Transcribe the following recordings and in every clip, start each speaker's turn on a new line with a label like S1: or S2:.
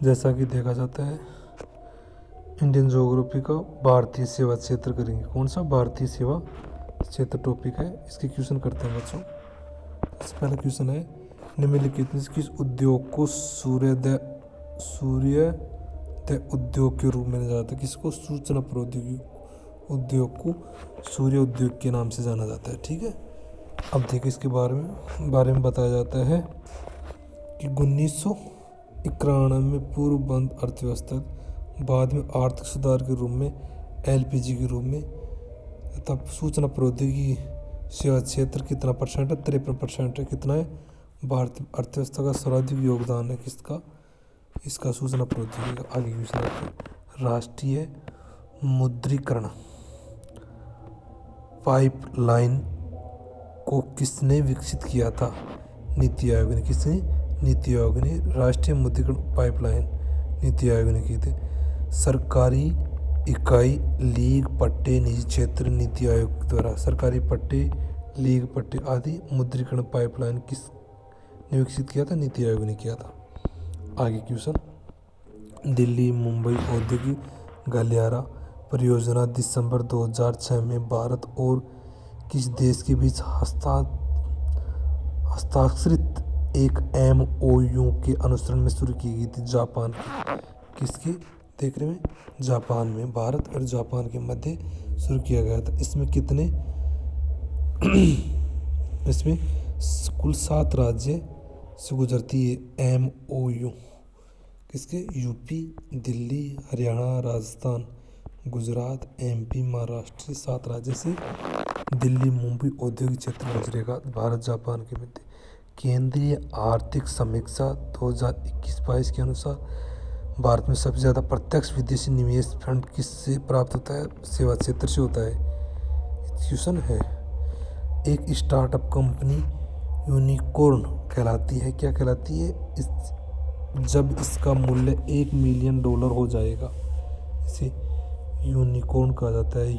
S1: जैसा कि देखा जाता है, इंडियन ज्योग्राफी का भारतीय सेवा क्षेत्र करेंगे। कौन सा? भारतीय सेवा क्षेत्र टॉपिक है। इसके क्वेश्चन करते हैं बच्चों। सबसे पहला क्वेश्चन है, निम्नलिखित में से किस उद्योग को सूर्योदय उद्योग के रूप में जाना जाता है? किसको? सूचना प्रौद्योगिकी उद्योग को सूर्य उद्योग के नाम से जाना जाता है। ठीक है। अब देखिए इसके बारे में बताया जाता है कि 1991 में पूर्व बंद अर्थव्यवस्था बाद में आर्थिक सुधार के रूप में एलपीजी के रूप में तथा सूचना प्रौद्योगिकी सेवा क्षेत्र कितना परसेंट है? 53% है। कितना है? भारतीय अर्थव्यवस्था का सर्वाधिक योगदान है किसका? इसका सूचना प्रौद्योगिकी का। आगे क्वेश्चन है, राष्ट्रीय मुद्रीकरण पाइपलाइन को किसने विकसित किया था? नीति आयोग ने। किसने? नीति आयोग ने। राष्ट्रीय मुद्रीकरण पाइपलाइन नीति आयोग ने की थी। सरकारी इकाई लीग पट्टे निजी क्षेत्र नीति आयोग द्वारा सरकारी पट्टे लीग पट्टे आदि मुद्रीकरण पाइपलाइन किसने विकसित किया था? नीति आयोग ने किया था। आगे क्वेश्चन, दिल्ली मुंबई औद्योगिक गलियारा परियोजना दिसंबर 2006 में भारत और किस देश के बीच हस्ताक्षरित एक MOU के अनुसरण में शुरू की गई थी? जापान की। किसके? देख रहे हैं, जापान में। भारत और जापान के मध्य शुरू किया गया था। इसमें कितने इसमें कुल 7 राज्य से गुजरती है MOU। किसके? UP, Delhi, Haryana, Rajasthan, Gujarat, MP, Maharashtra. 7 राज्य से दिल्ली मुंबई औद्योगिक क्षेत्र गुजरेगा भारत जापान के मध्य। केंद्रीय आर्थिक समीक्षा 2021-22 के अनुसार भारत में सबसे ज़्यादा प्रत्यक्ष विदेशी निवेश फंड किससे प्राप्त होता है? सेवा क्षेत्र से होता है। क्वेश्चन है, एक स्टार्टअप कंपनी यूनिकॉर्न कहलाती है। क्या कहलाती है? जब इसका मूल्य $1 मिलियन हो जाएगा, इसे यूनिकॉर्न कहा जाता है।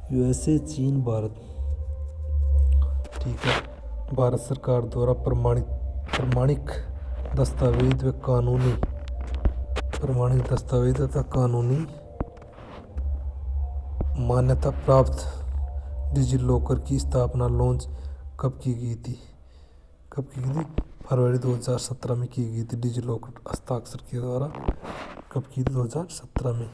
S1: USA, चीन, भारत। ठीक है। भारत सरकार द्वारा प्रमाणिक दस्तावेज तथा कानूनी मान्यता प्राप्त डिजिलॉकर की स्थापना लॉन्च कब की गई थी? फरवरी 2017 में की गई थी। डिजिलॉकर हस्ताक्षर के द्वारा कब की थी? 2017 में।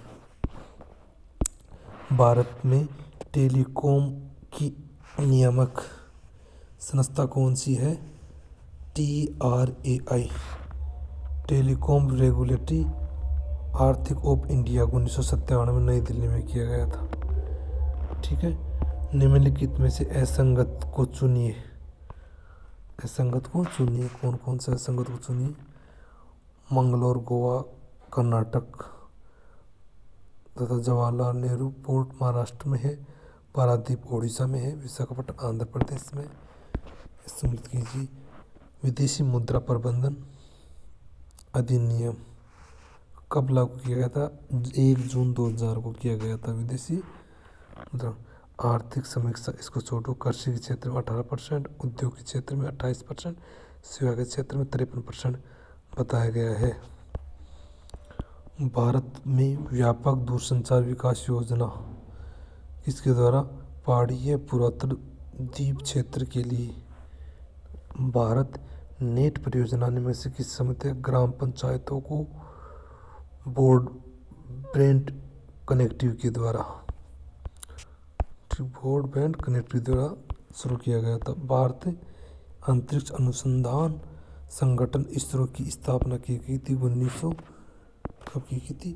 S1: भारत में टेलीकॉम की नियामक संस्था कौन सी है? TRAI, टेलीकॉम रेगुलेटरी आर्थिक ऑफ इंडिया, 1997 में नई दिल्ली में किया गया था। ठीक है। निम्नलिखित में से असंगत को चुनिए। कौन कौन सा असंगत को चुनिए? मंगलोर गोवा कर्नाटक तथा जवाहरलाल नेहरू पोर्ट महाराष्ट्र में है, पारादीप उड़ीसा में है, विशाखापट्टनम आंध्र प्रदेश में। सम्मिलित कीजिए। विदेशी मुद्रा प्रबंधन अधिनियम कब लागू किया गया था? 1 जून 2000 को किया गया था। विदेशी मुद्रा आर्थिक समीक्षा, इसको छोड़ो। कृषि के क्षेत्र में 18%, उद्योग के क्षेत्र में 28%, सेवा के क्षेत्र में 53% बताया गया है। भारत में व्यापक दूरसंचार विकास योजना किसके द्वारा? पहाड़ीय पूर्वोत्तर द्वीप क्षेत्र के लिए भारत नेट परियोजना में से किस समिति ग्राम पंचायतों को ब्रॉडबैंड कनेक्टिविटी द्वारा शुरू किया गया था। भारतीय अंतरिक्ष अनुसंधान संगठन इसरो की स्थापना की गई थी। कब की गई थी?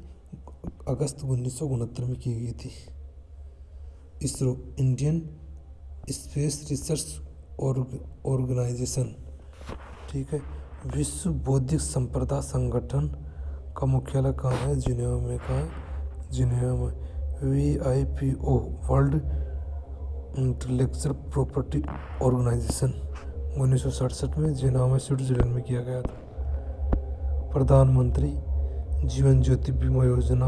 S1: अगस्त 1969 में की गई थी। ISRO Indian Space Research Organisation. ठीक है। विश्व बौद्धिक संपदा संगठन का मुख्यालय कहाँ है? जिनेवा में। कहाँ है? जिनेवा में। WIPO world intellectual property organization 1967 में जिनेवा में स्विट्जरलैंड में किया गया था। प्रधानमंत्री जीवन ज्योति बीमा योजना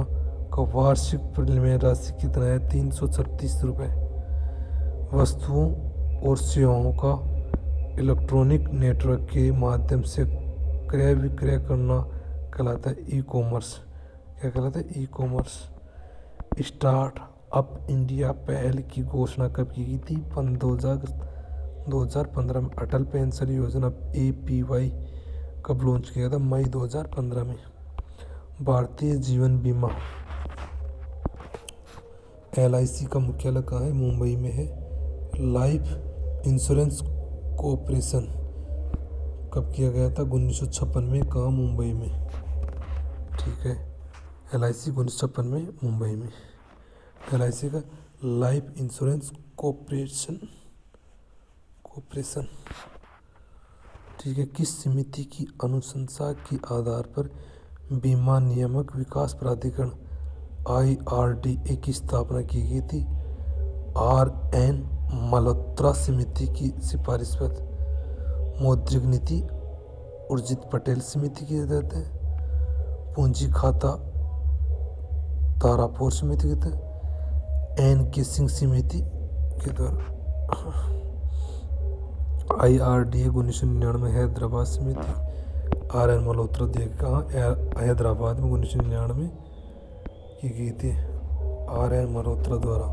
S1: का वार्षिक प्रीमियम राशि कितना है? 336 रुपये। वस्तुओं और सेवाओं का इलेक्ट्रॉनिक नेटवर्क के माध्यम से क्रय विक्रय करना कहलाता है ई कॉमर्स। क्या कहलाता है? E commerce. Start up India पहल की घोषणा कब की गई थी? 2015 में। अटल पेंशन योजना APY कब लॉन्च किया था? मई 2015 में। भारतीय जीवन बीमा LIC का मुख्यालय कहाँ है? मुंबई में है। लाइफ इंश्योरेंस कॉर्पोरेशन कब किया गया था? 1956 में। कहाँ? मुंबई में। ठीक है। LIC 1956 में मुंबई में। LIC का लाइफ इंश्योरेंस कॉर्पोरेशन। ठीक है। किस समिति की अनुशंसा के आधार पर बीमा नियामक विकास प्राधिकरण IRDA की स्थापना की गई थी? RN मल्होत्रा समिति की सिफारिश पर। मौद्रिक नीति उर्जित पटेल समिति की तहत है। पूंजी खाता तारापुर समिति के तहत। NK सिंह समिति के द्वारा। IRDA 1999 हैदराबाद समिति। RN मल्होत्रा देख कहाँ? हैदराबाद में 1999 की गई थी RN मल्होत्रा द्वारा।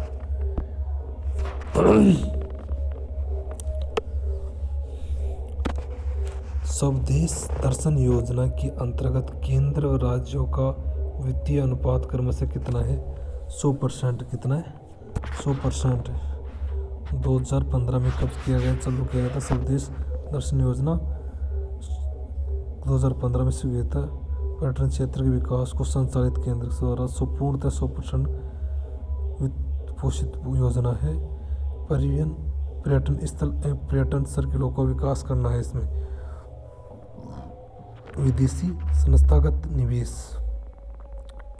S1: स्वदेश दर्शन योजना के अंतर्गत केंद्र और राज्यों का वित्तीय अनुपात क्रमशः कितना है? 100%। कितना है? 100%। 2015 में कब किया गया? चालू किया गया था स्वदेश दर्शन योजना 2015 में शुरू किया था। पर्यटन क्षेत्र के विकास को संचालित केंद्र द्वारा पूर्णतः 100% वित्त पोषित योजना है। परिवहन पर्यटन स्थल एवं पर्यटन सर्किलों का विकास करना है इसमें। विदेशी संस्थागत निवेश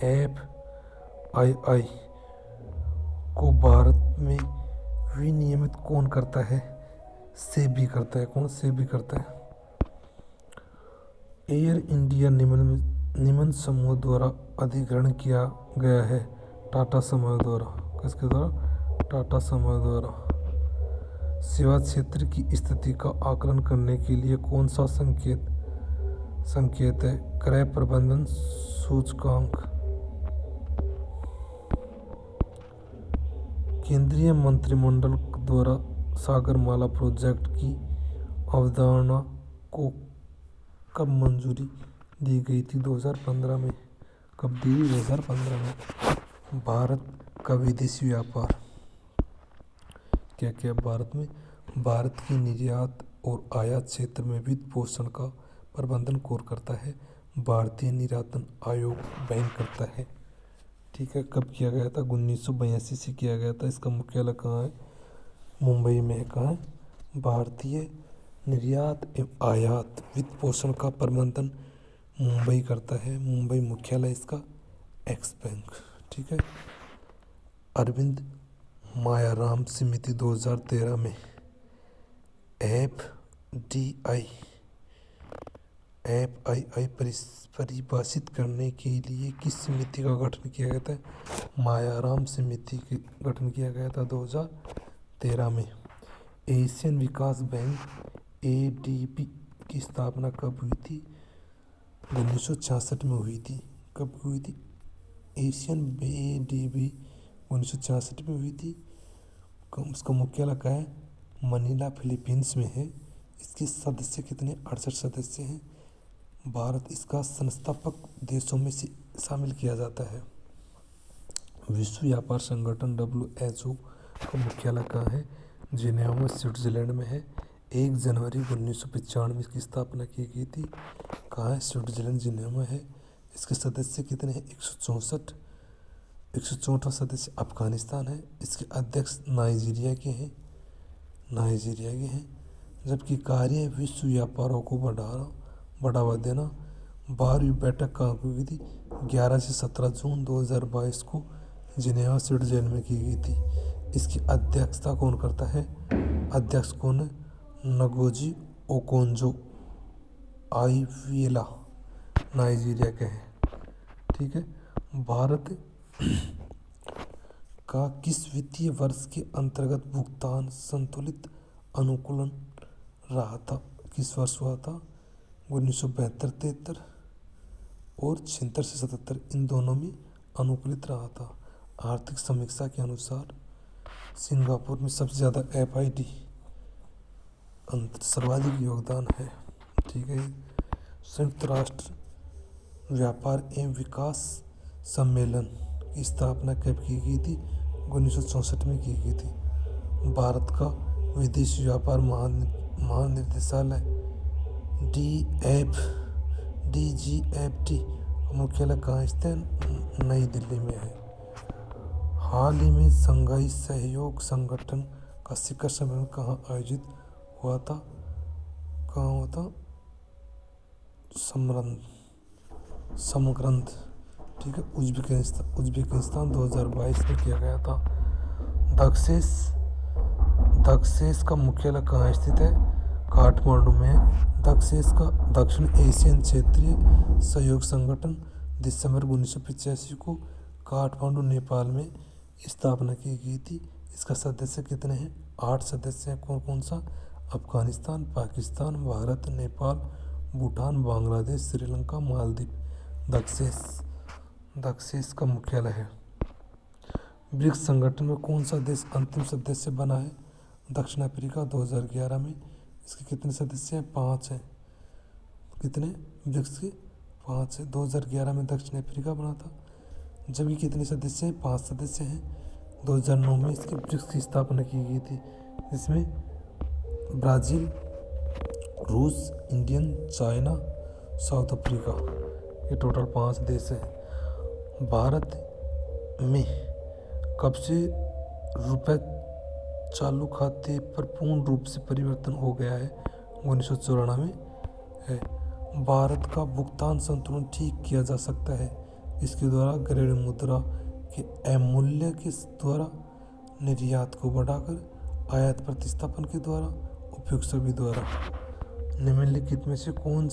S1: FII को भारत में विनियमित कौन करता है? सेबी करता है। कौन? सेबी करता है। एयर इंडिया निमन समूह द्वारा अधिग्रहण किया गया है टाटा समूह द्वारा। किसके द्वारा? टाटा समूह द्वारा। सेवा क्षेत्र की स्थिति का आकलन करने के लिए कौन सा संकेत है? क्रय प्रबंधन सूचकांक। केंद्रीय मंत्रिमंडल द्वारा सागरमाला प्रोजेक्ट की अवधारणा को कब मंजूरी दी गई थी? 2015 में। कब दी? 2015 में। भारत का विदेशी व्यापार क्या क्या भारत में? भारत की निर्यात और आयात क्षेत्र में वित्त पोषण का प्रबंधन कौन करता है? भारतीय निर्यातन आयोग बैंक करता है। ठीक है। कब किया गया था? 1982 से किया गया था। इसका मुख्यालय कहाँ है? मुंबई में है। कहाँ है? भारतीय निर्यात एवं आयात वित्त पोषण का प्रबंधन मुंबई करता है। मुंबई मुख्यालय इसका एक्स बैंक। ठीक है। अरविंद मायाराम समिति 2013 में FII परिभाषित करने के लिए किस समिति का गठन किया गया था? मायाराम समिति का गठन किया गया था 2013 में। एशियन विकास बैंक ADB की स्थापना कब हुई थी? 1966 में हुई थी। कब हुई थी? एशियन ADB 1966 में हुई थी। उसका मुख्यालय कहाँ है? मनीला फिलीपींस में है। इसके सदस्य कितने? 68 सदस्य हैं। भारत इसका संस्थापक देशों में से शामिल किया जाता है। विश्व व्यापार संगठन WHO का मुख्यालय कहाँ है? जिनेवा में, स्विट्जरलैंड में है। 1 जनवरी 1995 की स्थापना की गई थी। कहाँ है? स्विट्जरलैंड, जिनेवा है। इसके सदस्य कितने हैं? 164 सदस्य अफगानिस्तान है। इसके अध्यक्ष नाइजीरिया के हैं। जबकि कार्य विश्व व्यापारों को बढ़ावा देना। 12वीं बैठक कहाँ हुई थी? 11 से 17 जून 2022 को जिनेवा, स्विट्जरलैंड में की गई थी। इसकी अध्यक्षता कौन करता है? अध्यक्ष कौन है? नगोजी ओकोंजो आइवेला, नाइजीरिया के हैं। ठीक है। भारत का किस वित्तीय वर्ष के अंतर्गत भुगतान संतुलित अनुकूलन रहा था? किस वर्ष हुआ था? 1972-73 और 76 से 77 इन दोनों में अनुकूलित रहा था। आर्थिक समीक्षा के अनुसार सिंगापुर में सबसे ज़्यादा FID सर्वाधिक योगदान है। ठीक है। संयुक्त राष्ट्र व्यापार एवं विकास सम्मेलन की स्थापना कब की गई थी? 1964 में की गई थी। भारत का विदेशी व्यापार महानिदेशालय DGFT मुख्यालय कहाँ स्थित है? नई दिल्ली में है। हाल ही में शंघाई सहयोग संगठन का शिखर सम्मेलन कहाँ आयोजित हुआ था? कहाँ हुआ था? समरकंद। ठीक है। उज्बेकिस्तान 2022 में किया गया था। दक्षेस का मुख्यालय कहाँ स्थित है? काठमांडू में। दक्षेस का दक्षिण एशियन क्षेत्रीय सहयोग संगठन दिसंबर 1985 को काठमांडू नेपाल में स्थापना की गई थी। इसका सदस्य कितने हैं? 8 सदस्य हैं। कौन कौन सा? अफगानिस्तान, पाकिस्तान, भारत, नेपाल, भूटान, बांग्लादेश, श्रीलंका, मालदीव। दक्षेस का मुख्यालय है। ब्रिक्स संगठन में कौन सा देश अंतिम सदस्य बना है? दक्षिण अफ्रीका 2011 में। इसके कितने सदस्य हैं? 5 हैं। कितने? ब्रिक्स के 5 है। 2011 में दक्षिण अफ्रीका बना था। जबकि कितने सदस्य हैं? 5 सदस्य हैं। 2009 में इसके ब्रिक्स की स्थापना की गई थी। इसमें ब्राज़ील, रूस, इंडियन, चाइना, साउथ अफ्रीका, ये टोटल 5 देश हैं। भारत में कब से रुपए चालू खाते पर पूर्ण रूप से परिवर्तन हो गया है? 1994 है। भारत का भुगतान संतुलन ठीक किया जा सकता है इसके द्वारा घरेलू मुद्रा के अवमूल्यन के द्वारा, निर्यात को बढ़ाकर, आयात प्रतिस्थापन के द्वारा, उपयुक्त सभी द्वारा। निम्नलिखित में से कौन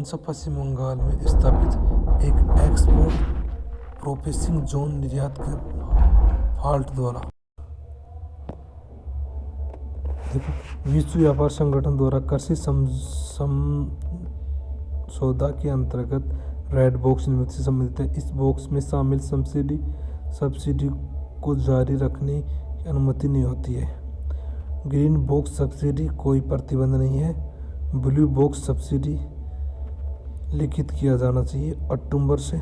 S1: सा पश्चिम बंगाल में स्थापित एक एक्सपोर्ट प्रोसेसिंग जोन निर्यात के फॉल्ट द्वारा? विश्व व्यापार संगठन द्वारा कृषि समझौता के अंतर्गत रेड बॉक्स निर्मित से संबंधित है। इस बॉक्स में शामिल सब्सिडी को जारी रखने की अनुमति नहीं होती है। ग्रीन बॉक्स सब्सिडी कोई प्रतिबंध नहीं है। ब्लू बॉक्स सब्सिडी लिखित किया जाना चाहिए अक्टूबर से।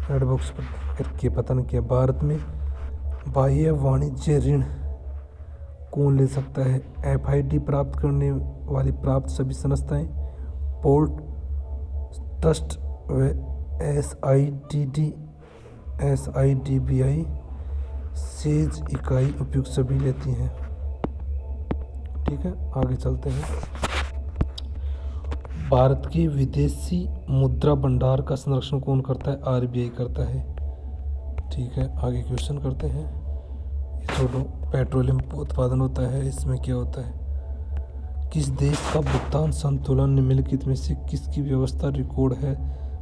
S1: रेड बॉक्स पर के पता नहीं किया। भारत में बाह्य वाणिज्य ऋण कौन ले सकता है? FID प्राप्त करने वाली प्राप्त सभी संस्थाएं, पोर्ट ट्रस्ट व SIDBI सेज इकाई उपयुक्त सभी लेती हैं। ठीक है। आगे चलते हैं। भारत के विदेशी मुद्रा भंडार का संरक्षण कौन करता है? RBI करता है। ठीक है। आगे क्वेश्चन करते हैं। छोड़ो। पेट्रोलियम उत्पादन होता है, इसमें क्या होता है? किस देश का भुगतान संतुलन निम्नलिखित में से किसकी व्यवस्था रिकॉर्ड है?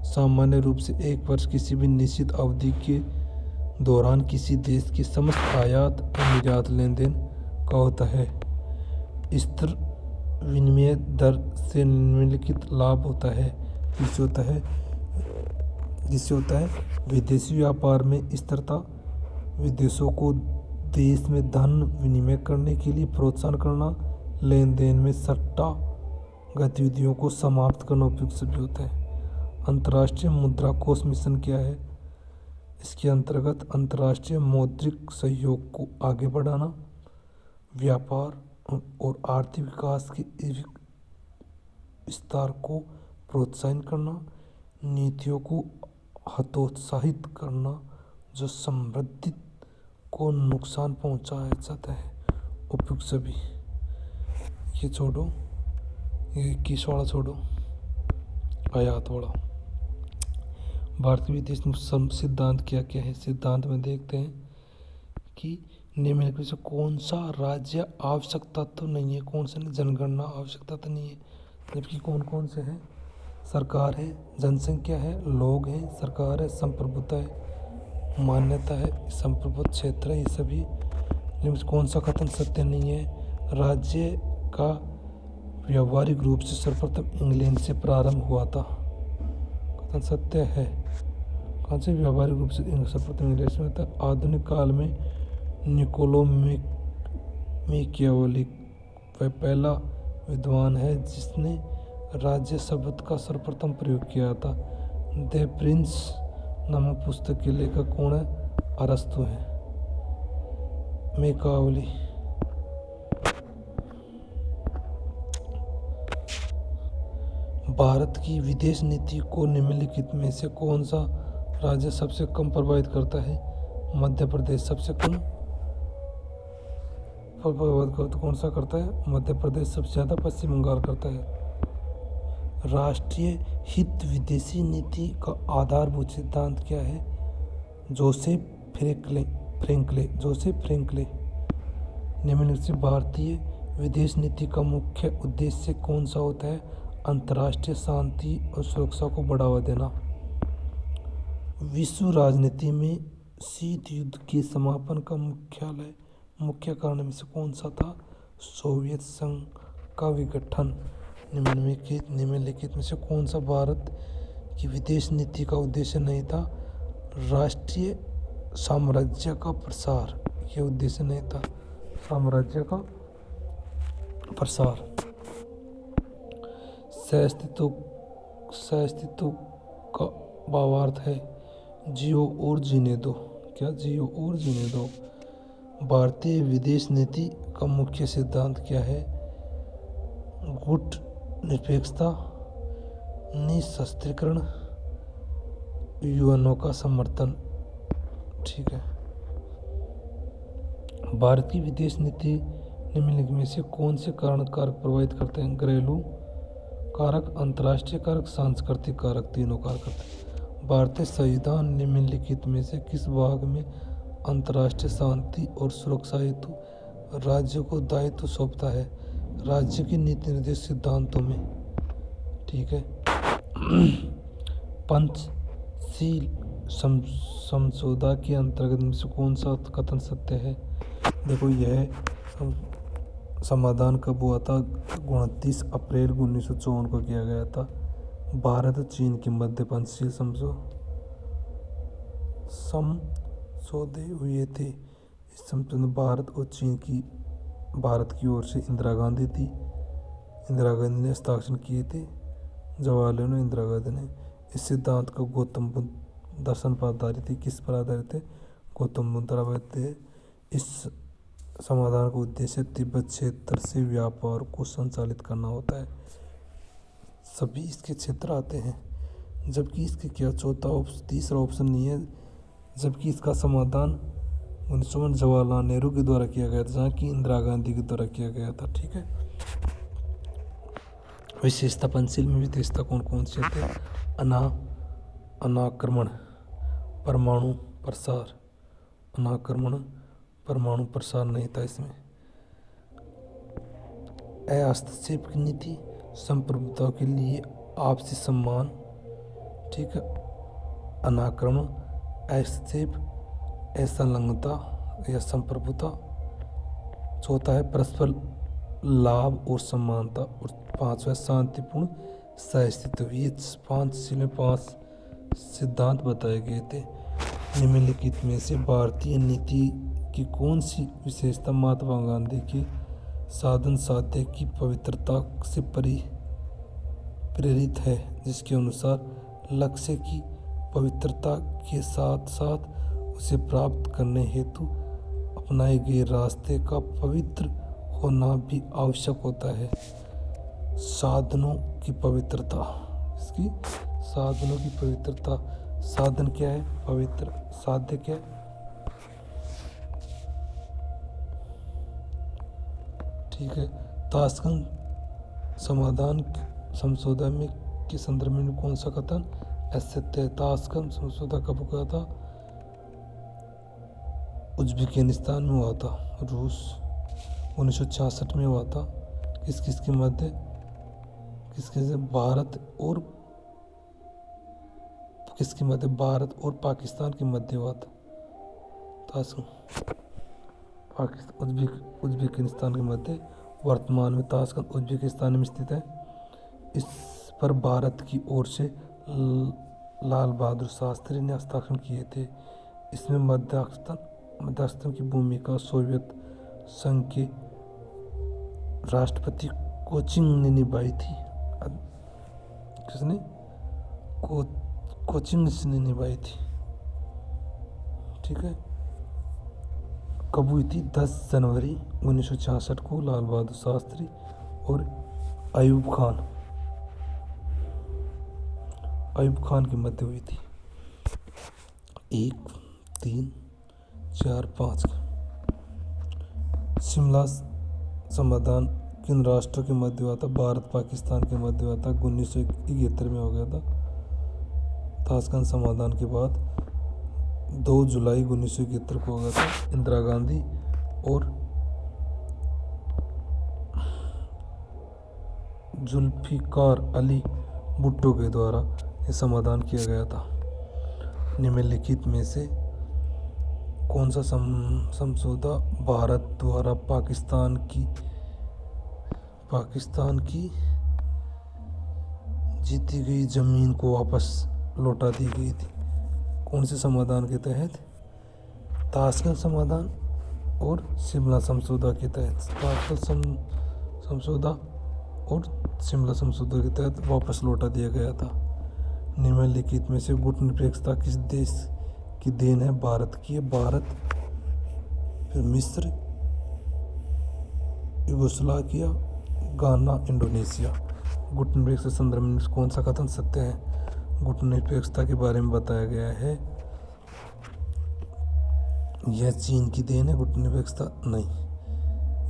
S1: सामान्य रूप से एक वर्ष किसी भी निश्चित अवधि के दौरान किसी देश की समस्त आयात और निर्यात लेन देन का होता है। स्थिर विनिमय दर से निम्नलिखित लाभ होता है। जिससे होता है विदेशी व्यापार में स्थिरता, विदेशों को देश में धन विनिमय करने के लिए प्रोत्साहन करना, लेन देन में सट्टा गतिविधियों को समाप्त करना उपयुक्त सभी होता है। अंतर्राष्ट्रीय मुद्रा कोष मिशन क्या है? इसके अंतर्गत अंतर्राष्ट्रीय मौद्रिक सहयोग को आगे बढ़ाना, व्यापार और आर्थिक विकास के विस्तार को प्रोत्साहित करना, नीतियों को हतोत्साहित करना जो समृद्धि को नुकसान पहुंचाया जाता है, उपयुक्त सभी। ये छोड़ो, ये 21 वाला छोड़ो, आयात वाला। भारतीय विदेश सिद्धांत क्या क्या है? सिद्धांत में देखते हैं कि निम्नलिखित में से कौन सा राज्य आवश्यकता तो नहीं है, कौन सा जनगणना आवश्यकता तो नहीं है, जबकि कौन कौन से हैं? सरकार है, जनसंख्या है, लोग हैं, सरकार है, संप्रभुता है, मान्यता है, संप्रभुत्व क्षेत्र है। ये सभी कौन सा कथन सत्य नहीं है? राज्य का व्यावहारिक रूप से सर्वप्रथम इंग्लैंड से प्रारंभ हुआ था। कथन सत्य है। कौन से व्यावहारिक रूप से सर्वप्रथम इंग्लैंड से हुआ था? आधुनिक काल में निकोलो मैकियावेली वह पहला विद्वान है जिसने राज्य शब्द का सर्वप्रथम प्रयोग किया था। द प्रिंस नामक पुस्तक के लेखक कौन है? अरस्तु है। मैकियावेली। भारत की विदेश नीति को निम्नलिखित में से कौन सा राज्य सबसे कम प्रभावित करता है? मध्य प्रदेश। सबसे कम प्रभावित कौन सा करता है? मध्य प्रदेश। सबसे ज़्यादा पश्चिम बंगाल करता है। राष्ट्रीय हित विदेशी नीति का आधारभूत सिद्धांत क्या है? Joseph Franklin. निम्नलिखित से भारतीय विदेश नीति का मुख्य उद्देश्य कौन सा होता है? अंतर्राष्ट्रीय शांति और सुरक्षा को बढ़ावा देना। विश्व राजनीति में शीत युद्ध के समापन का मुख्य कारण में से कौन सा था? सोवियत संघ का विघटन। निम्नलिखित में से कौन सा भारत की विदेश नीति का उद्देश्य नहीं था? राष्ट्रीय साम्राज्य का प्रसार। यह उद्देश्य नहीं था, साम्राज्य का प्रसार। सहअस्तित्व का भावार्थ है जियो और जीने दो। क्या? जियो और जीने दो। भारतीय विदेश नीति का मुख्य सिद्धांत क्या है? गुट निरपेक्षता, निशस्त्रीकरण, युवाओं का समर्थन। ठीक है। भारत की विदेश नीति निम्नलिखित में से कौन से कारक प्रभावित करते हैं? घरेलू कारक, अंतर्राष्ट्रीय कारक, सांस्कृतिक कारक। तीनों कारक करते हैं। भारतीय संविधान निम्नलिखित में से किस भाग में अंतर्राष्ट्रीय शांति और सुरक्षा हेतु राज्य को दायित्व सौंपता है? राज्य की नीति निर्देश सिद्धांतों में। ठीक है। पंचशील समझौता के अंतर्गत में से कौन सा कथन सत्य है? देखो, यह समाधान कब हुआ था? 29 अप्रैल 1954 को किया गया था। भारत और चीन के मध्य पंचशील समझौते हुए थे। इस समझौते में भारत की ओर से इंदिरा गांधी ने हस्ताक्षर किए थे। जवाहरलाल नेहरू, इंदिरा गांधी ने। इस सिद्धांत को गौतम बुद्ध दर्शन पर आधारित है। किस पर आधारित है? गौतम बुद्ध पर आधारित है। इस समाधान का उद्देश्य तिब्बत क्षेत्र से व्यापार को संचालित करना होता है। सभी इसके क्षेत्र आते हैं, जबकि इसके क्या तीसरा ऑप्शन नहीं है, जबकि इसका समाधान 1952 जवाहरलाल नेहरू के द्वारा किया गया था, जहाँ की इंदिरा गांधी के द्वारा किया गया था। ठीक है। विशेषता पंचशील में विशेषता कौन कौन सी होती है? अनाक्रमण, परमाणु प्रसार। अनाक्रमण, परमाणु प्रसार नहीं था इसमें। हस्तक्षेप की नीति, संप्रभुता के लिए आपसी सम्मान। ठीक है। अनाक्रमण, हस्तक्षेप, असंलग्नता या संप्रभुता। चौथा है परस्पर लाभ और समानता। और पांचवा शांतिपूर्ण सहअस्तित्व। ये पंचशील में 5 सिद्धांत बताए गए थे। निम्नलिखित में से भारतीय नीति की कौन सी विशेषता महात्मा गांधी के साधन साध्य की पवित्रता से प्रेरित है, जिसके अनुसार लक्ष्य की पवित्रता के साथ साथ उसे प्राप्त करने हेतु अपनाए गए रास्ते का पवित्र होना भी आवश्यक होता है? साधनों की पवित्रता। इसकी साधनों की पवित्रता। साधन क्या है? पवित्र। साध्य क्या है? ठीक है। ताशकंद समझौता में के संदर्भ में कौन सा कथन असत्य है? ताशकंद समझौता कब हुआ था? उज्बेकिस्तान में हुआ था। रूस 1966 में हुआ था। किसके से भारत और पाकिस्तान के मध्य हुआ था। उज्बेकिस्तान के मध्य वर्तमान में ताशकंद उज्बेकिस्तान में स्थित है। इस पर भारत की ओर से लाल बहादुर शास्त्री ने हस्ताक्षर किए थे। इसमें मध्यस्थन की भूमिका सोवियत संघ के राष्ट्रपति कोचिंग ने निभाई थी। किसने? कोचिंग ने निभाई थी। ठीक है। कब हुई थी? 10 जनवरी 1966 को लाल बहादुर शास्त्री और अयूब खान के मध्य हुई थी। 1, 3, 4, 5 शिमला समाधान किन राष्ट्रों के मध्य हुआ था? भारत पाकिस्तान के मध्य हुआ था। 1971 में हो गया था। ताशकंद समाधान के बाद 2 जुलाई 1971 को हो गया था। इंदिरा गांधी और जुल्फिकार अली भुट्टो के द्वारा यह समाधान किया गया था। निम्नलिखित में से कौन सा समझौता भारत द्वारा पाकिस्तान की जीती गई जमीन को वापस लौटा दी गई थी? कौन से समाधान के तहत? ताशकंद समाधान और शिमला समझौता के तहत। ताशकंद समझौता और शिमला समझौता के तहत वापस लौटा दिया गया था। निम्नलिखित में से गुटनिरपेक्षता किस देश की देन है? भारत की है। भारत, फिर मिस्र, यूगोस्लाविया, गाना, इंडोनेशिया। गुटनिरपेक्षता के संदर्भ में कौन सा कथन सत्य है? गुटनिरपेक्षता के बारे में बताया गया है यह चीन की देन है। गुटनिरपेक्षता नहीं,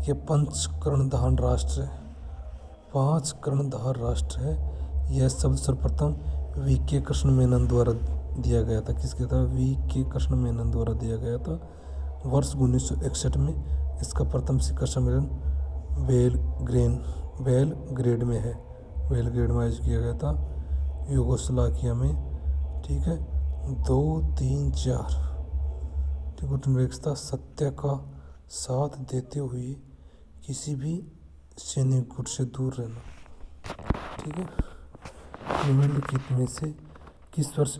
S1: यह 5 कर्णधार राष्ट्र है। यह शब्द सर्वप्रथम वी.के. कृष्ण मेनन द्वारा दिया गया था। किसके था? वी.के. कृष्ण मेनन द्वारा दिया गया था वर्ष 1961 में। इसका प्रथम शिखर सम्मेलन बेलग्रेड में आयोजित किया गया था, यूगोस्लाविया में। ठीक है। 2, 3, 4। गुटनिरपेक्षता सत्य का साथ देते हुए किसी भी सैनिक गुट से दूर रहना। ठीक है। निम्नलिखित में से किस वर्ष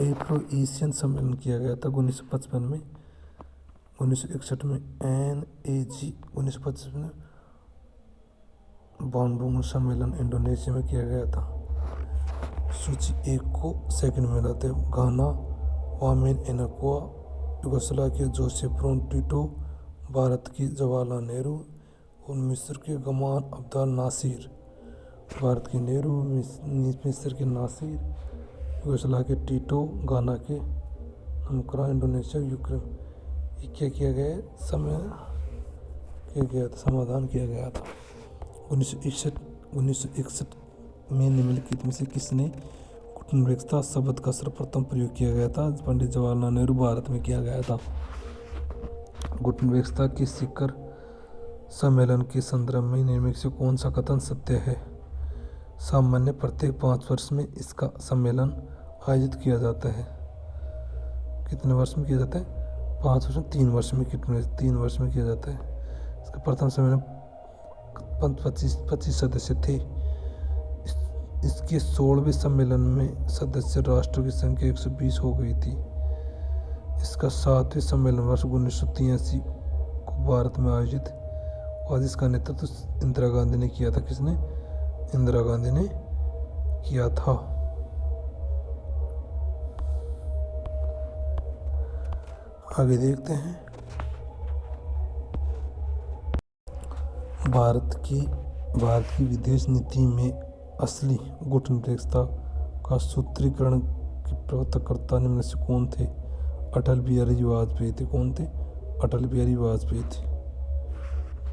S1: एफ्रो एशियन सम्मेलन किया गया था? 1955 में। 1961 में NAG। 1955 में बांडुंग सम्मेलन इंडोनेशिया में किया गया था। सूची 1 को सेकंड में लाते हैं। घाना, women एनाकुआ, Yugoslavia Joseph brown Tito, Bharat की जवाहरलाल नेहरू और मिस्र के गमाल अब्देल नासिर। भारत के नेहरू, मिस्र के नासिर, यूगोस्लाविया के टिटो, गाना के नमकरा, इंडोनेशिया, यूक्रेन। ये क्या किया गया? समाधान किया गया था 1961 में। निम्नलिखित में से किसने गुटनिरपेक्षता शब्द का सर्वप्रथम प्रयोग किया गया था? पंडित जवाहरलाल नेहरू। भारत में किया गया था। गुटनिरपेक्षता के शिखर सम्मेलन के संदर्भ में निम्नलिखित से कौन सा कथन सत्य है? सामान्य प्रत्येक 5 वर्ष में इसका सम्मेलन आयोजित किया जाता है। कितने वर्ष में किया जाता है? 5 वर्ष में। 3 वर्ष में। 3 वर्ष में किया जाता है। इसका प्रथम सम्मेलन 25 सदस्य थे। इसके 16वें सम्मेलन में सदस्य राष्ट्रों की संख्या 120 हो गई थी। इसका 7वें सम्मेलन वर्ष 1983 को भारत में आयोजित हुआ, जिसका नेतृत्व इंदिरा गांधी ने किया था। किसने? इंदिरा गांधी ने किया था। आगे देखते हैं। भारत की विदेश नीति में असली गुटनिरपेक्षता का सूत्रीकरण के प्रवर्तकर्ता निम्न से कौन थे? अटल बिहारी वाजपेयी थे। कौन थे? अटल बिहारी वाजपेयी थे।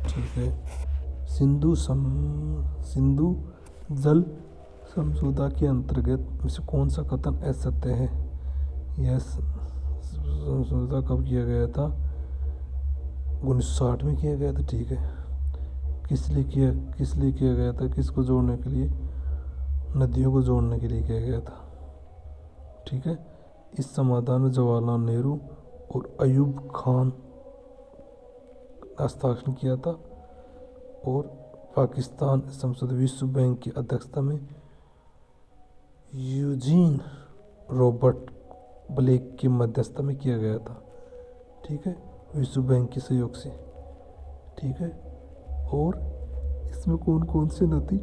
S1: ठीक है। सिंधु जल समझौता के अंतर्गत में से कौन सा कथन असत्य है? यह समझौता कब किया गया था? 1960 में किया गया था। ठीक है। किस लिए किया गया था? किसको जोड़ने के लिए? नदियों को जोड़ने के लिए किया गया था। ठीक है। इस समाधान में जवाहरलाल नेहरू और अयूब खान हस्ताक्षर किया था और पाकिस्तान संसद विश्व बैंक की अध्यक्षता में यूजीन रॉबर्ट ब्लेक की मध्यस्थता में किया गया था। ठीक है, विश्व बैंक के सहयोग से। ठीक है, और इसमें कौन कौन सी नदी,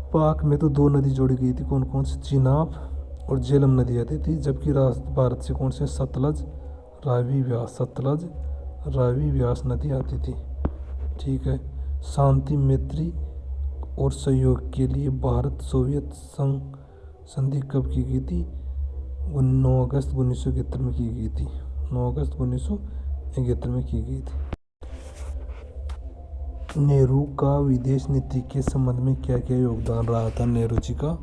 S1: पाक में तो 2 नदी जोड़ी गई थी, कौन कौन सी, चिनाब और झेलम नदी आती थी, जबकि भारत से कौन से, सतलज रावी व्यास नदी आती थी। ठीक है, शांति मैत्री और सहयोग के लिए भारत सोवियत संघ संधि कब की गई थी? 9 अगस्त 1971 में की गई थी। 9 अगस्त 1971 में की गई थी। नेहरू का विदेश नीति के संबंध में क्या क्या योगदान रहा था? नेहरू जी का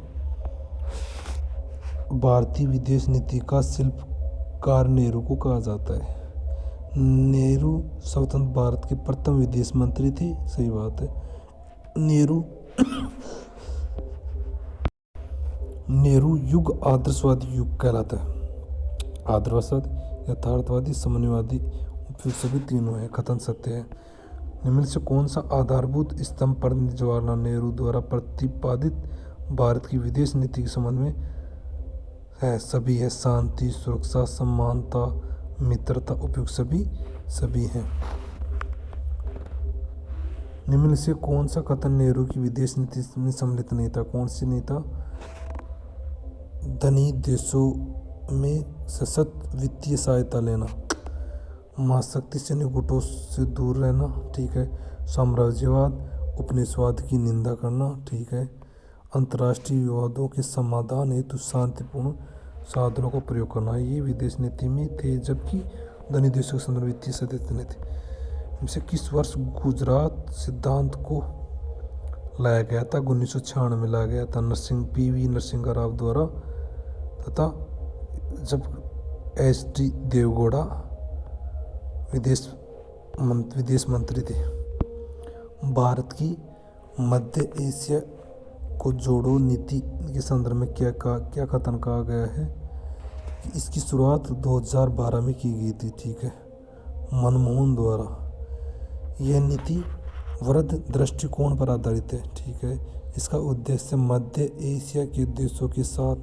S1: भारतीय विदेश नीति का शिल्पकार नेहरू को कहा जाता है। नेहरू स्वतंत्र भारत के प्रथम विदेश मंत्री थे। सही बात है। नेहरू युग आदर्शवादी युग कहलाता है। आदर्शवादी, यथार्थवादी, समन्वयवादी, उपयुक्त सभी तीनों है, कथन सत्य है। निम्न से कौन सा आधारभूत स्तंभ पंडित जवाहरलाल नेहरू द्वारा प्रतिपादित भारत की विदेश नीति के संबंध में है? सभी है। शांति, सुरक्षा, समानता, मित्रता, उपयुक्त सभी हैं। निम्न से कौन सा कथन नेहरू की विदेश नीति में सम्मिलित नहीं था? कौन सी नहीं था? धनी देशों में सशक्त वित्तीय सहायता लेना, महाशक्ति सैन्य गुटों से दूर रहना। ठीक है, साम्राज्यवाद, उपनिवेशवाद की निंदा करना। ठीक है, अंतर्राष्ट्रीय विवादों के समाधान हेतु शांतिपूर्ण साधनों का प्रयोग करना, ये विदेश नीति में थे, जबकि धनी देशों के संदर्भ वित्तीय सहायता नहीं थे। इनसे किस वर्ष गुजरात सिद्धांत को लाया गया था? 1996 में लाया गया था, पी.वी. नरसिंह राव द्वारा, तथा जब एच.डी. देवगौड़ा विदेश मंत्री थे। भारत की मध्य एशिया को जोड़ो नीति के संदर्भ में क्या कथन कहा गया है? कि इसकी शुरुआत 2012 में की गई थी। ठीक है, मनमोहन द्वारा। यह नीति वृहद दृष्टिकोण पर आधारित है। ठीक है, इसका उद्देश्य मध्य एशिया के देशों के साथ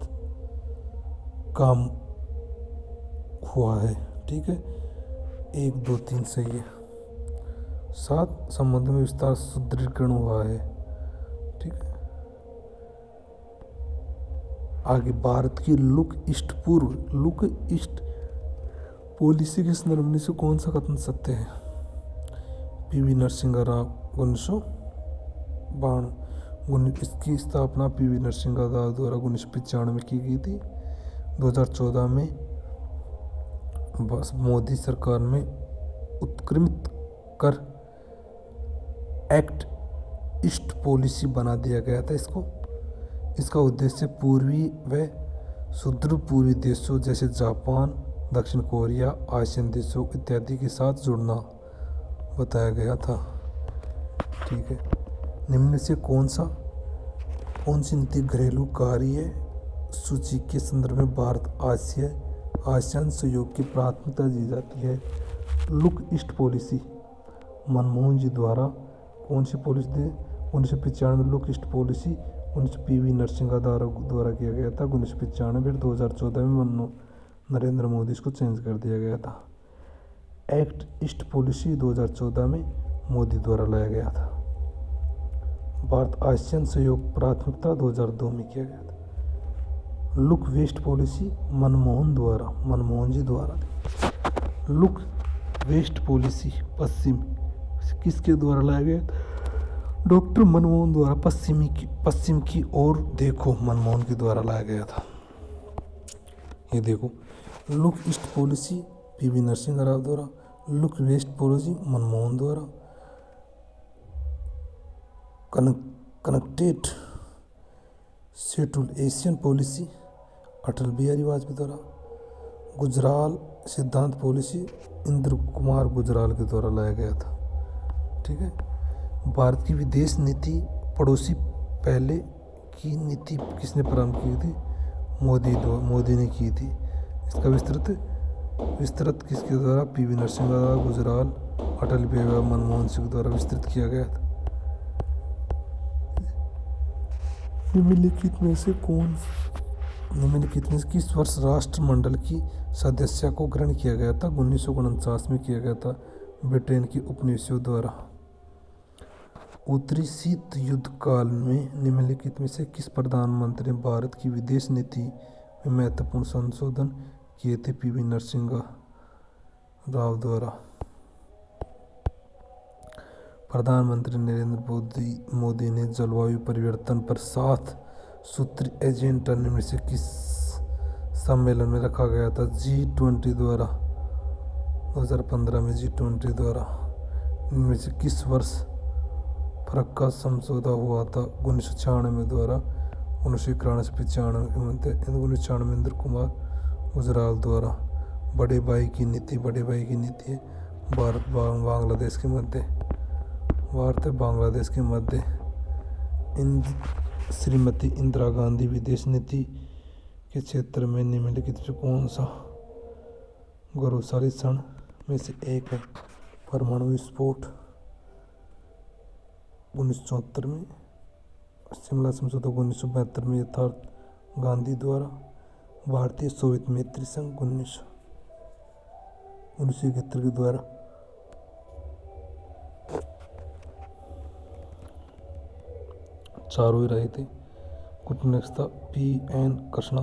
S1: काम हुआ है। ठीक है, 1, 2, 3 सही है। 7 संबंध में विस्तार सुदृढ़ीकरण हुआ है। ठीक है, आगे भारत की लुक ईस्ट पॉलिसी के संदर्भ से कौन सा कथन सत्य है? पी.वी. नरसिंह राव 1992। इसकी स्थापना पी.वी. नरसिंह राव द्वारा 1995 में की गई थी। 2014 में मोदी सरकार में उत्क्रमित कर एक्ट ईस्ट पॉलिसी बना दिया गया था इसका उद्देश्य पूर्वी व सुदूर पूर्वी देशों जैसे जापान, दक्षिण कोरिया, आसियान देशों इत्यादि के साथ जुड़ना बताया गया था। ठीक है, निम्न से कौन सी नीति घरेलू कार्य सूची के संदर्भ में भारत आसियान सहयोग की प्राथमिकता दी जाती है? Look east policy Manmohan ji द्वारा कौन सी पॉलिसी थी? 1995 में look east policy P V. Narasimha द्वारा किया गया था 1995। फिर 2014 में नरेंद्र मोदी इसको चेंज कर दिया गया था। एक्ट ईस्ट पॉलिसी 2014 में मोदी द्वारा लाया गया था। भारत आसियान सहयोग प्राथमिकता 2002 में किया गया था। Look west policy Manmohan ji द्वारा। लुक वेस्ट पॉलिसी पश्चिम किसके द्वारा लाया गया? डॉक्टर मनमोहन द्वारा। पश्चिम की ओर देखो मनमोहन के द्वारा लाया गया था। ये देखो, look east policy P V. Narasimha Rao द्वारा, लुक वेस्ट पॉलिसी मनमोहन द्वारा। Connected schedule Asian policy Atal Bihari Vajpayee द्वारा। गुजराल सिद्धांत पॉलिसी इंद्र कुमार गुजराल के द्वारा लाया गया था। ठीक है, भारत की विदेश नीति पड़ोसी पहले की नीति किसने प्रारंभ की थी? मोदी ने की थी। इसका विस्तृत किसके द्वारा? पी.वी. नरसिंह राव, गुजराल, अटल बिहारी मनमोहन सिंह द्वारा विस्तृत किया गया था। निम्नलिखित में से किस वर्ष राष्ट्रमंडल की सदस्यता को ग्रहण किया गया था? 1949 में किया गया था ब्रिटेन के उपनिवेशों द्वारा। उत्तरी शीत युद्ध काल में निम्नलिखित में से किस प्रधानमंत्री ने भारत की विदेश नीति में महत्वपूर्ण संशोधन किए थे? पीवी नरसिम्हा राव द्वारा। प्रधानमंत्री नरेंद्र मोदी ने जलवायु परिवर्तन पर 7 सूत्री एजेंडा निम्न से किस सम्मेलन में रखा गया था? G20 द्वारा। 2015 में G20 द्वारा। इनमें से किस वर्ष फरक का समझौता हुआ था? 1996 द्वारा। 1991 से 95 के मध्य 1996 इंद्र कुमार गुजराल द्वारा। बड़े भाई की नीति है भारत बांग्लादेश के मध्य श्रीमती इंदिरा गांधी विदेश नीति के क्षेत्र में निम्नलिखित में कौन सा गौरवशाली क्षण में से एक है? परमाणु विस्फोट 1974 में, शिमला समझौता 1972 में यथार्थ गांधी द्वारा, भारतीय सोवियत मैत्री संघ 1971 के द्वारा। चारों ही रहे थे। कूटनीतिक था P.N. कृष्णा।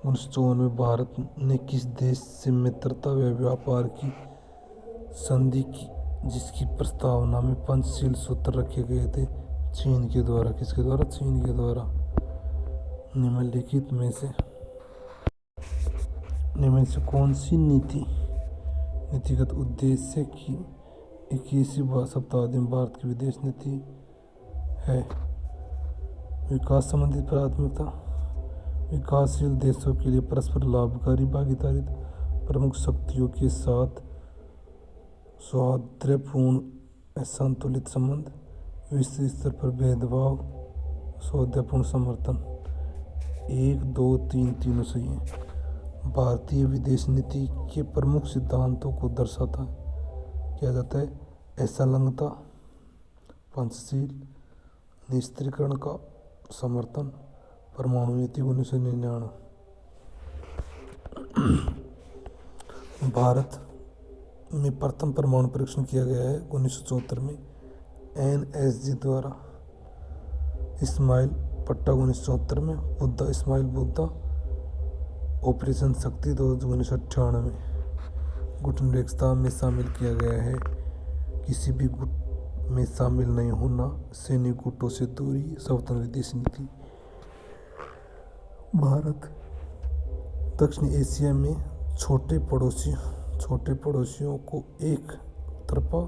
S1: 1954 में भारत ने किस देश से मित्रता व व्यापार की संधि की जिसकी प्रस्तावना में पंचशील सूत्र रखे गए थे? चीन के द्वारा। किसके द्वारा? चीन के द्वारा। निम्नलिखित में से कौन सी नीतिगत उद्देश्य की 21वीं शताब्दी में भारत की विदेश नीति है? विकास संबंधित प्राथमिकता, विकासशील देशों के लिए परस्पर लाभकारी भागीदारी, प्रमुख शक्तियों के साथ सौहार्दपूर्ण संतुलित संबंध, विश्व स्तर पर भेदभाव, सौहार्दपूर्ण समर्थन। 1, 2, 3 तीनों सही है। भारतीय विदेश नीति के प्रमुख सिद्धांतों को दर्शाता है किया जाता है असंलग्नता, पंचशील, निरस्त्रीकरण का समर्थन, परमाणु नीति 1999। भारत में प्रथम परमाणु परीक्षण किया गया है 1974 में NSG द्वारा। इस्माइल पट्टा 1974 में, बुद्धा इस्माइल बुद्धा, ऑपरेशन शक्ति 1998 में। गुटनिरपेक्षता में शामिल किया गया है किसी भी गुट में शामिल नहीं होना, सैन्य गुटों से दूरी, स्वतंत्र विदेश नीति। भारत दक्षिण एशिया में छोटे पड़ोसियों को एक तरफा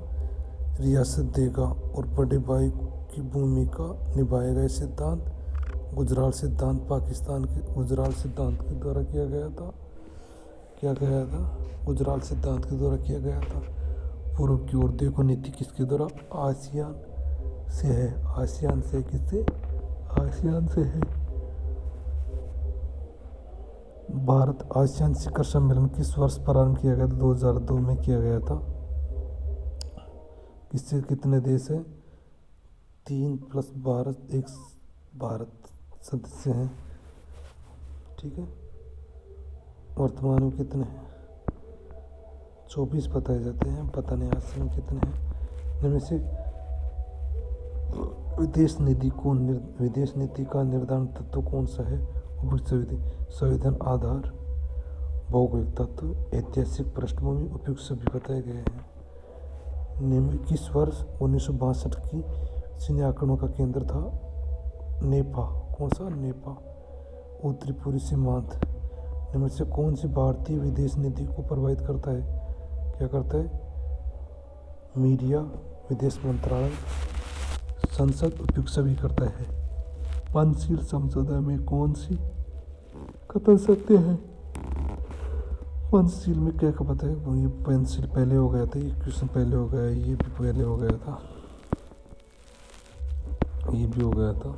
S1: रियासत देगा और बड़े भाई की भूमिका निभाएगा। यह सिद्धांत गुजराल सिद्धांत पाकिस्तान के गुजराल सिद्धांत के द्वारा किया गया था। गुजराल सिद्धांत के द्वारा किया गया था। पूर्व की ओर देखो नीति किसके द्वारा? आसियान से है। आसियान से किससे? आसियान से है। भारत आसियान शिखर सम्मेलन किस वर्ष प्रारंभ किया गया था? 2002 में किया गया था। किससे कितने देश हैं? 3 प्लस भारत, 1 भारत सदस्य हैं। ठीक है। वर्तमान में कितने हैं? 24 बताए जाते हैं, पता नहीं आज में कितने हैं। इनमें से विदेश नीति का निर्धारण तत्व कौन सा है? संविधान आधार, भौगोलिक तत्व, ऐतिहासिक पृष्ठभूमि, उपयुक्त सभी बताए गए हैं। निम्न किस वर्ष 1962 की सैन्य आक्रमण का केंद्र था? नेपा। कौन सा? नेपा। उत्तरी पूर्वी सीमांत निम्न से कौन सी भारतीय विदेश नीति को प्रभावित करता है? क्या करता है? मीडिया, विदेश मंत्रालय, संसद, उपयुक्त सभी करता है। पंचशील समझौता में कौन सी कतर सकते हैं? पंचशील में क्या पता है? ये पंचशील पहले हो गया था, ये क्वेश्चन पहले हो गया, ये भी पहले हो गया था, ये भी हो गया था।